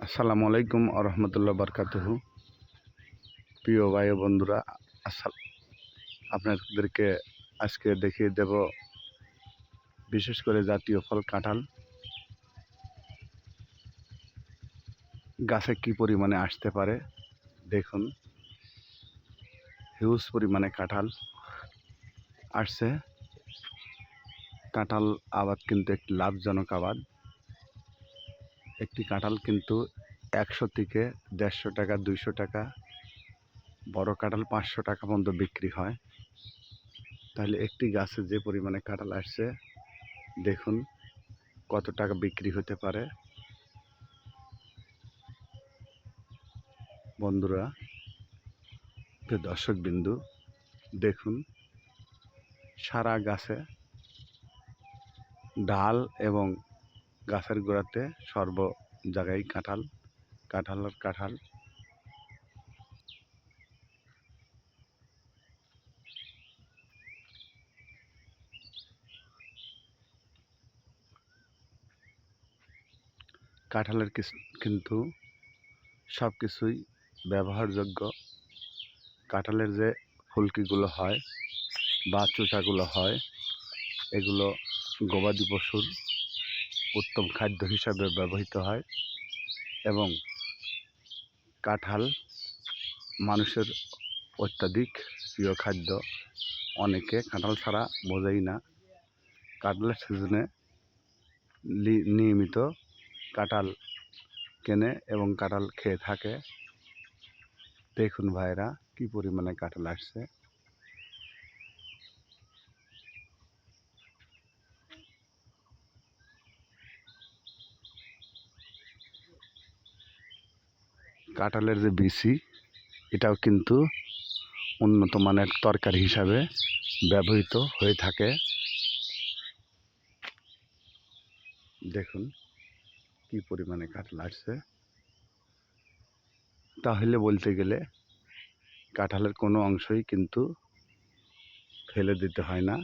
আসসালামু আলাইকুম আরহামতুল্লাহ বারকাতুহু। প্রিয় ভাই ও বন্ধুরা, আপনাদেরকে আজকে দেখিয়ে দেব বিশেষ করে জাতীয় ফল কাঁঠাল গাছে কি পরিমাণে আসতে পারে। দেখুন, হিউজ পরিমাণে কাঁঠাল আসছে। কাঁঠাল আবাদ কিন্তু একটি লাভজনক আবাদ। একটি কাঁঠাল কিন্তু 100 থেকে 150 টাকা, 200 টাকা, বড় কাঁঠাল 500 টাকা পর্যন্ত বিক্রি হয়। তাহলে একটি গাছে যে পরিমাণে কাঁঠাল আসছে, দেখুন কত টাকা বিক্রি হতে পারে। বন্ধুরা, দর্শক বিন্দু, দেখুন সারা গাছে ডাল এবং গাছের গোড়াতে সর্ব জায়গায় কাঁঠাল, কাঁঠাল আর কাঁঠাল। কাঁঠালের কিন্তু সব কিছুই ব্যবহারযোগ্য। কাঁঠালের যে ফুলকিগুলো হয় বা চোচাগুলো হয়, এগুলো গবাদি পশুর উত্তম খাদ্য হিসাবে ব্যবহৃত হয় এবং কাঁঠাল মানুষের অত্যাধিক প্রিয় খাদ্য। অনেকে কাঁঠাল ছাড়া বোঝেই না। কাঁঠালের সিজনে নিয়মিত কাঁঠাল কেনে এবং কাঁঠাল খেয়ে থাকে। দেখুন ভাইরা, কি পরিমাণে কাঁঠাল আসছে। কাঁঠালের যে বিচি, এটাও কিন্তু উন্নত মানের তরকারি হিসাবে ব্যবহৃত হয়ে থাকে। দেখুন কি পরিমাণে কাঁঠাল আসছে। তাহলে বলতে গেলে কাঁঠালের কোনো অংশই কিন্তু ফেলে দিতে হয় না।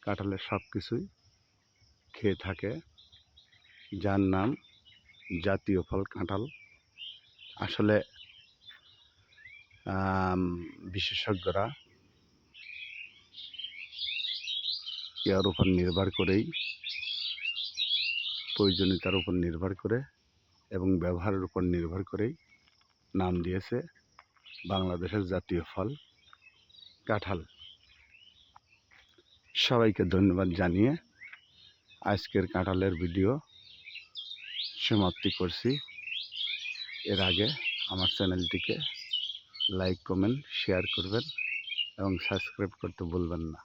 কাঁঠালের সব কিছুই খেয়ে থাকে, যার নাম জাতীয় ফল কাঁঠাল। আসলে বিশেষজ্ঞরা এর উপর নির্ভর করেই, প্রয়োজনীয়তার উপর নির্ভর করে এবং ব্যবহারের উপর নির্ভর করেই নাম দিয়েছে বাংলাদেশের জাতীয় ফল কাঁঠাল। সবাইকে ধন্যবাদ জানিয়ে আজকের কাঁঠালের ভিডিও সমাপ্তি করছি। এর আগে আমার চ্যানেলটিকে লাইক, কমেন্ট, শেয়ার করবেন এবং সাবস্ক্রাইব করতে ভুলবেন না।